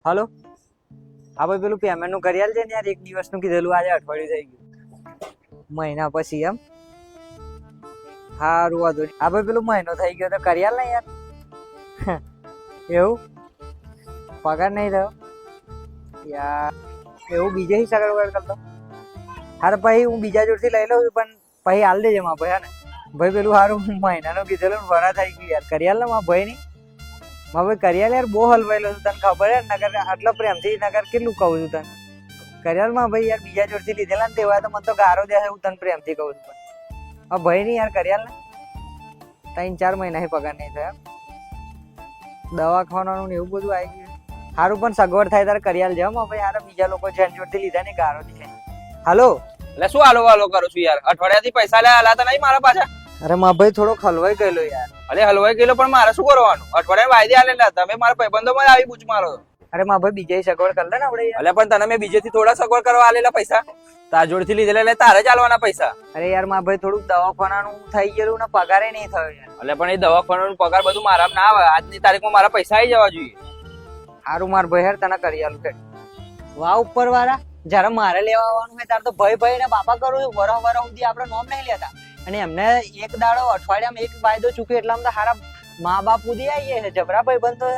હાલો હા ભાઈ પેલું પેમેન્ટ નું કરી આલ છે ને યાર, એક દિવસ નું કીધેલું આજે અઠવાડિયું થઈ ગયું, મહિના પછી એમ. હારું વાંધો નહીં. હા ભાઈ પેલું મહિનો થઈ ગયો તો કરી આલ ને યાર. એવું પગાર નહીં થયો યાર, એવું બીજે સગવડ વગર કરતો. હા તો પછી હું બીજા જોડથી લઈ લઉં છું, પણ પછી હાલ દેજે માં ભાઈ. હા ને ભાઈ પેલું સારું મહિનાનું કીધેલું વરા થઈ ગયું યાર, કરી આલ ને માં ભાઈ નહીં. માં ભાઈ કરી આલ યાર, બહુ હલવાયેલો છું તને ખબર હે, નગર આટલા પ્રેમથી નગર કેટલું કહું છું તને. કરી આલ માં ભાઈ યાર, બીજા જોડથી લીધેલા ને તેવા તો મને તો ગારો દે, હું તને પ્રેમથી કહું છું. પણ હા ભાઈ નહીં યાર, કરી આલ ને. 3-4 મહિના પગાર નહીં થયો, દવાખાનાનું ને એવું બધું આવી ગયું. સારું પણ સગવડ થાય તારે કરી આલ છે ભાઈ. યાર બીજા લોકો જેન જોડથી લીધા ને ગારો દે. હાલો એટલે શું હાલો હાલો કરું છું યાર? અઠવાડિયાથી પૈસા લે આલાતા નહીં મારા પાછા. અરે માં ભાઈ થોડો હલવાઈ ગયેલો યાર. અરે હલવાઈ ગયેલો પણ મારે શું કરવાનું? અઠવાડિયા વાયદે આલેલા તમે મારા ભાઈબંધોમાં આવી બૂચ મારો. અરે માં ભાઈ બીજે સગવડ કર લે ને આપણે. એટલે પણ તને મેં બીજેથી થોડા સગવડ કરવા આલેલા પૈસા, તાર જોડથી લીધેલા એટલે તારે જ આલવાના પૈસા. અરે યાર માં ભાઈ થોડુંક દવાખાનાનું થઈ ગયેલું ને પગારે નહીં થયો યાર. એટલે પણ એ દવાખાનાનો પગાર બધું મારામાં ના આવે. આજની તારીખમાં મારા પૈસા આવી જવા જોઈએ. સારું માર ભાઈ યાર તને કરી આલું કે વાહ ઉપર વાળા. જયારે મારે લેવા આવવાનું હોય ત્યારે તો ભાઈ ને બાપા કરું છું, વરહ સુધી આપણે નોમ નહીં લેતા. અને એમને એક દાડો અઠવાડિયામાં એક વાયદો ચૂક્યો એટલે આમ તો સારા મા બાપ સુધી આવીએ જબરા ભાઈ બંધો.